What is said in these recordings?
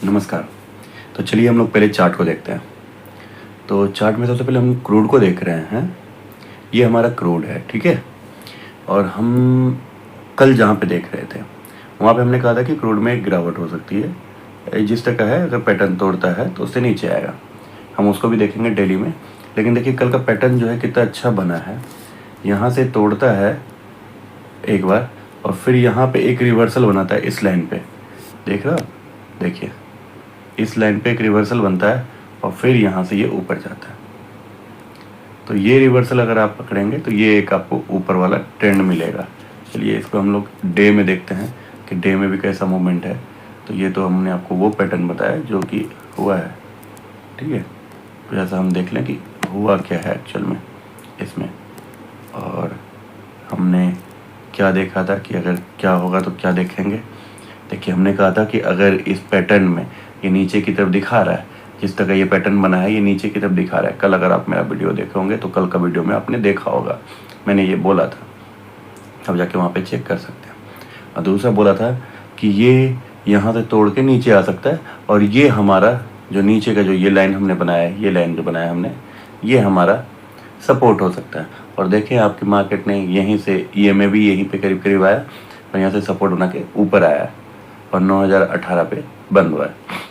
नमस्कार। तो चलिए हम लोग पहले चार्ट को देखते हैं। तो चार्ट में सबसे पहले हम क्रूड को देख रहे हैं। ये हमारा क्रूड है, ठीक है। और हम कल जहाँ पे देख रहे थे वहाँ पे हमने कहा था कि क्रूड में एक गिरावट हो सकती है, जिस तरह का है अगर पैटर्न तोड़ता है तो उससे नीचे आएगा। हम उसको भी देखेंगे डेली में। लेकिन देखिए कल का पैटर्न जो है कितना अच्छा बना है। यहाँ से तोड़ता है एक बार और फिर यहाँ पे एक रिवर्सल बनाता है इस लाइन पे, देख रहा हो? देखिए इस लाइन पे एक रिवर्सल बनता है और फिर यहाँ से ये ऊपर जाता है। तो ये रिवर्सल अगर आप पकड़ेंगे तो ये एक आपको ऊपर वाला ट्रेंड मिलेगा। चलिए इसको हम लोग डे में देखते हैं कि डे में भी कैसा मूवमेंट है। तो ये तो हमने आपको वो पैटर्न बताया जो कि हुआ है, ठीक है। तो जैसा हम देख लें कि हुआ क्या है एक्चुअल में इसमें, और हमने क्या देखा था कि अगर क्या होगा तो क्या देखेंगे। देखिए हमने कहा था कि अगर इस पैटर्न में ये नीचे की तरफ दिखा रहा है, जिस तरह का ये पैटर्न बना है ये नीचे की तरफ दिखा रहा है। कल अगर आप मेरा वीडियो देखे होंगे तो कल का वीडियो में आपने देखा होगा, मैंने ये बोला था, अब जाके वहाँ पे चेक कर सकते हैं। और दूसरा बोला था कि ये यहाँ से तोड़ के नीचे आ सकता है और ये हमारा जो नीचे का जो ये लाइन हमने बनाया है, ये लाइन जो बनाया हमने, ये हमारा सपोर्ट हो सकता है। और देखें आपकी मार्केट ने यहीं से ये में भी यहीं पे करीब करीब आया और यहाँ से सपोर्ट बना के ऊपर आया और 9018 पे बंद हुआ है।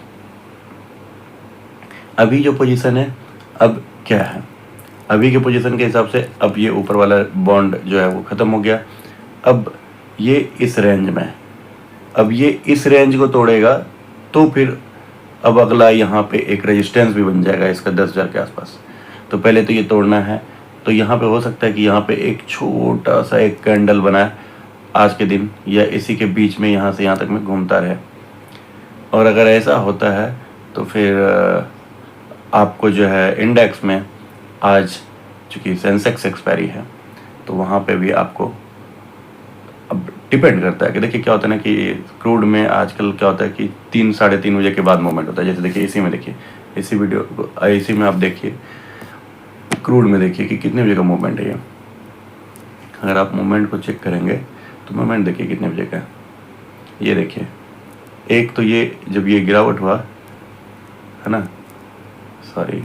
अभी जो पोजीशन है अब क्या है, अभी के पोजीशन के हिसाब से अब ये ऊपर वाला बॉन्ड जो है वो ख़त्म हो गया। अब ये इस रेंज में है, अब ये इस रेंज को तोड़ेगा तो फिर अब अगला यहाँ पे एक रेजिस्टेंस भी बन जाएगा इसका 10,000 के आसपास। तो पहले तो ये तोड़ना है। तो यहाँ पे हो सकता है कि यहाँ पे एक छोटा सा एक कैंडल बना है आज के दिन, या इसी के बीच में यहाँ से यहाँ तक में घूमता रहे। और अगर ऐसा होता है तो फिर आपको जो है इंडेक्स में आज चूँकि सेंसेक्स एक्सपायरी है तो वहाँ पे भी आपको अब डिपेंड करता है कि देखिए क्या होता है ना कि क्रूड में आजकल क्या होता है कि 3-3:30 बजे के बाद मूवमेंट होता है। जैसे देखिए इसी में, देखिए इसी वीडियो इसी में आप देखिए क्रूड में देखिए कि कितने बजे का मूवमेंट है ये। अगर आप मूवमेंट को चेक करेंगे तो मूवमेंट देखिए कितने बजे का है। ये देखिए एक तो ये जब ये गिरावट हुआ है ना, सॉरी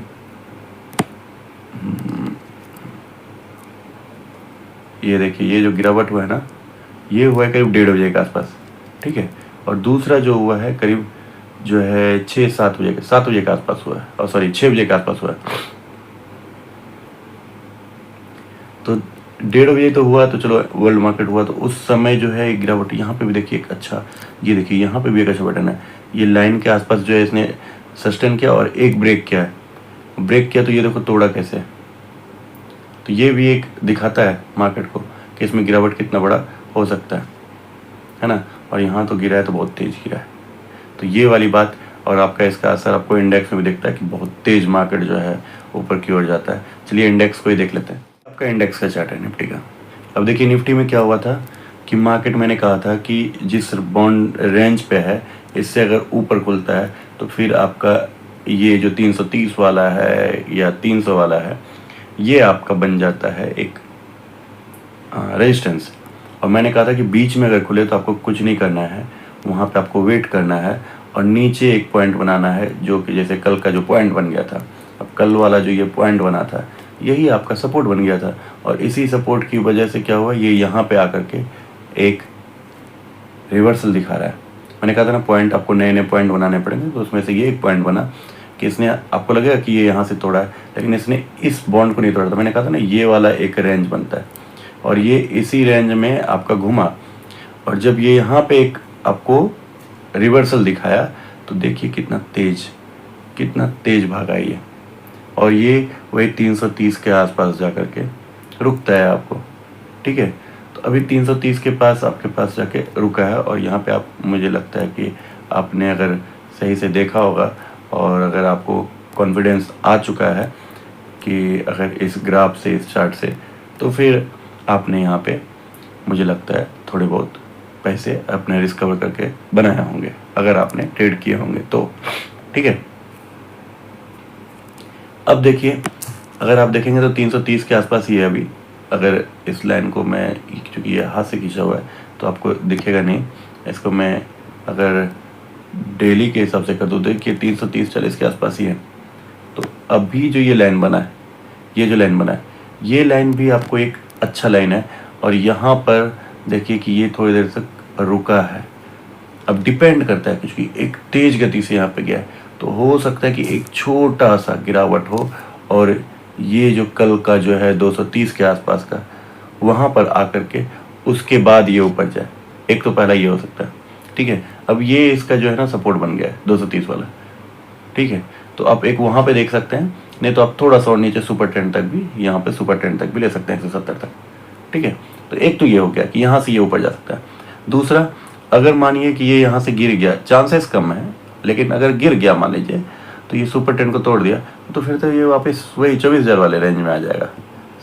ये देखिए ये जो गिरावट हुआ है ना, ये हुआ है करीब 1:30 बजे के आसपास, ठीक है। और दूसरा जो हुआ है करीब जो है 7 बजे के आसपास हुआ है, और सॉरी 6 बजे के आसपास हुआ है। तो 1:30 बजे तो हुआ, तो चलो वर्ल्ड मार्केट हुआ तो उस समय जो है गिरावट यहाँ पे भी देखिए एक अच्छा, ये देखिए यहाँ पे भी एक अच्छा पैटर्न है। ये लाइन के आसपास जो है इसने सस्टेन किया और एक ब्रेक किया है, ब्रेक किया तो ये देखो तोड़ा कैसे। तो ये भी एक दिखाता है मार्केट को कि इसमें गिरावट कितना बड़ा हो सकता है ना। और यहाँ तो गिरा है तो बहुत तेज गिरा है। तो ये वाली बात, और आपका इसका असर आपको इंडेक्स में भी दिखता है कि बहुत तेज मार्केट जो है ऊपर की ओर जाता है। चलिए इंडेक्स को ही देख लेते हैं। आपका इंडेक्स का चार्ट है निफ्टी का। अब देखिए निफ्टी में क्या हुआ था कि मार्केट, मैंने कहा था कि जिस बॉन्ड रेंज पे है इससे अगर ऊपर खुलता है तो फिर आपका ये जो 330 वाला है या 300 वाला है ये आपका बन जाता है एक रेजिस्टेंस। और मैंने कहा था कि बीच में अगर खुले तो आपको कुछ नहीं करना है, वहाँ पे आपको वेट करना है और नीचे एक पॉइंट बनाना है, जो कि जैसे कल का जो पॉइंट बन गया था। अब कल वाला जो ये पॉइंट बना था यही आपका सपोर्ट बन गया था। और इसी सपोर्ट की वजह से क्या हुआ, ये यहाँ पे आकर के एक रिवर्सल दिखा रहा है। मैंने कहा था ना पॉइंट आपको नए नए पॉइंट बनाने पड़ेंगे, तो उसमें से ये एक पॉइंट बना कि इसने, आपको लगेगा कि ये यहाँ से तोड़ा है लेकिन इसने इस बॉन्ड को नहीं तोड़ा था। मैंने कहा था ना ये वाला एक रेंज बनता है और ये इसी रेंज में आपका घुमा, और जब ये यहाँ पे एक आपको रिवर्सल दिखाया तो देखिए कितना तेज भागा ये, और ये वही 330 के आसपास जा कर के रुकता है आपको, ठीक है। तो अभी 330 के पास आपके पास जाके रुका है और यहाँ पे आप, मुझे लगता है कि आपने अगर सही से देखा होगा और अगर आपको कॉन्फिडेंस आ चुका है कि अगर इस ग्राफ से, इस चार्ट से, तो फिर आपने यहाँ पे मुझे लगता है थोड़े बहुत पैसे अपने रिकवर करके बनाए होंगे अगर आपने ट्रेड किए होंगे तो, ठीक है। अब देखिए अगर आप देखेंगे तो 330 के आसपास ही है अभी। अगर इस लाइन को मैं, क्योंकि ये हाथ से खींचा हुआ है तो आपको दिखेगा नहीं, इसको मैं अगर डेली के हिसाब से कर दो, देखिए 330-40 के आसपास ही है। तो अभी जो ये लाइन बना है, ये जो लाइन बना है, ये लाइन भी आपको एक अच्छा लाइन है। और यहाँ पर देखिए कि ये थोड़ी देर तक रुका है। अब डिपेंड करता है, क्योंकि एक तेज गति से यहाँ पे गया है, तो हो सकता है कि एक छोटा सा गिरावट हो और ये जो कल का जो है 230 के आसपास का, वहाँ पर आकर के उसके बाद ये ऊपर जाए। एक तो पहला ये हो सकता है, ठीक है। अब ये इसका जो है ना सपोर्ट बन गया है 230 वाला, ठीक है। तो आप एक वहाँ पे देख सकते हैं, नहीं तो आप थोड़ा सा और नीचे सुपर ट्रेंड तक भी, यहाँ पे सुपर ट्रेंड तक भी ले सकते हैं 170 तक, ठीक है। तो एक तो ये हो गया कि यहाँ से ये ऊपर जा सकता है। दूसरा, अगर मानिए कि ये यहाँ से गिर गया, चांसेस कम है, लेकिन अगर गिर गया मान लीजिए, तो ये सुपर ट्रेंड को तोड़ दिया, तो फिर तो ये वापस वही 24,000 वाले रेंज में आ जाएगा।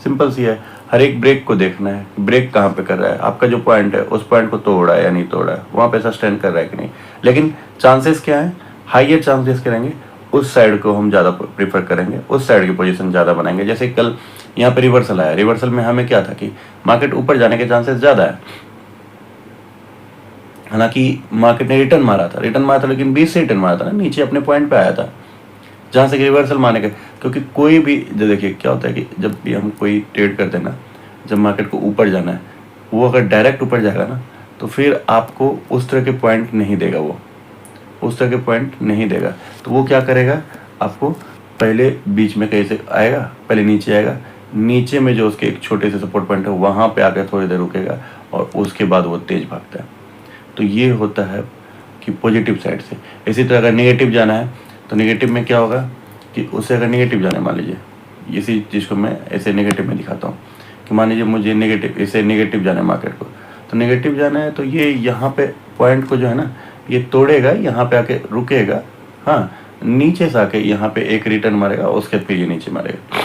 सिंपल सी है। हर एक ब्रेक को देखना है, ब्रेक कहाँ पे कर रहा है, आपका जो पॉइंट है उस पॉइंट को तोड़ रहा है या नहीं तोड़ रहा है, वहाँ पे सस्टेन कर रहा है कि नहीं। लेकिन चांसेस क्या है, हाइयर चांसेस करेंगे उस साइड को हम ज़्यादा प्रीफर करेंगे, उस साइड की पोजीशन ज़्यादा बनाएंगे। जैसे कल यहाँ पे रिवर्सल आया, रिवर्सल में हमें क्या था कि मार्केट ऊपर जाने के चांसेस ज़्यादा है, हालांकि मार्केट ने रिटर्न मारा था, लेकिन 20 से रिटर्न मारा था ना, नीचे अपने पॉइंट पे आया था, जहाँ से रिवर्सल मारने के। क्योंकि कोई भी जो देखिए क्या होता है कि जब भी हम कोई ट्रेड करते हैं ना, जब मार्केट को ऊपर जाना है, वो अगर डायरेक्ट ऊपर जाएगा ना, तो फिर आपको उस तरह के पॉइंट नहीं देगा, वो उस तरह के पॉइंट नहीं देगा। तो वो क्या करेगा, आपको पहले बीच में कहीं से आएगा, पहले नीचे आएगा, नीचे में जो उसके एक छोटे से सपोर्ट पॉइंट है वहाँ पे आकर थोड़ी देर रुकेगा और उसके बाद वो तेज भागता है। तो ये होता है कि पॉजिटिव साइड से। इसी तरह अगर नेगेटिव जाना है, तो नेगेटिव में क्या होगा कि उससे अगर नेगेटिव जाना है, मान लीजिए इसी चीज़ को मैं ऐसे नेगेटिव में दिखाता हूँ कि मान लीजिए मुझे नेगेटिव, इसे नेगेटिव जाना है मार्केट को, तो नेगेटिव जाना है तो ये यहाँ पे पॉइंट को जो है ना ये तोड़ेगा, यहाँ पे आके रुकेगा, हाँ, नीचे से आके यहाँ पे एक रिटर्न मारेगा, उसके फिर ये नीचे मारेगा,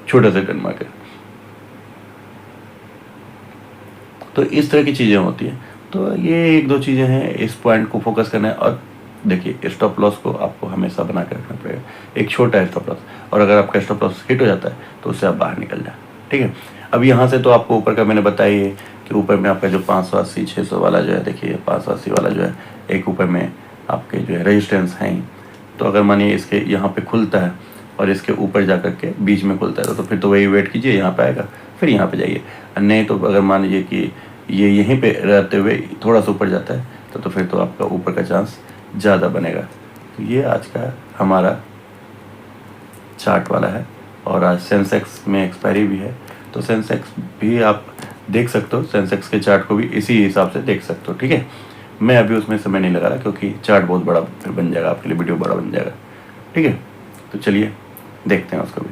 छोटा सा रिटर्न मार के। तो इस तरह की चीज़ें होती हैं। तो ये एक दो चीज़ें हैं, इस पॉइंट को फोकस करना है। और देखिए स्टॉप लॉस को आपको हमेशा बना के रखना पड़ेगा, एक छोटा है स्टॉप लॉस, और अगर आपका स्टॉप लॉस हिट हो जाता है तो उससे आप बाहर निकल जाए, ठीक है। अब यहाँ से तो आपको ऊपर का मैंने बताई है कि ऊपर में आपका जो 580-600 वाला जो है, देखिए 580 वाला जो है, एक ऊपर में आपके जो है रेजिस्टेंस हैं। तो अगर मानिए इसके यहाँ पे खुलता है और इसके ऊपर जा करके बीच में खुलता है, तो फिर तो वही वेट कीजिए, यहाँ पे आएगा, फिर यहाँ पे जाइए। नहीं तो अगर मान लीजिए कि ये यहीं पे रहते हुए थोड़ा सा ऊपर जाता है, तो फिर तो आपका ऊपर का चांस ज़्यादा बनेगा। तो ये आज का हमारा चार्ट वाला है। और आज सेंसेक्स में एक्सपायरी भी है, तो सेंसेक्स भी आप देख सकते हो, सेंसेक्स के चार्ट को भी इसी हिसाब से देख सकते हो, ठीक है। मैं अभी उसमें समय नहीं लगा रहा क्योंकि चार्ट बहुत बड़ा फिर बन जाएगा आपके लिए, वीडियो बड़ा बन जाएगा, ठीक है। तो चलिए देखते हैं उसको भी।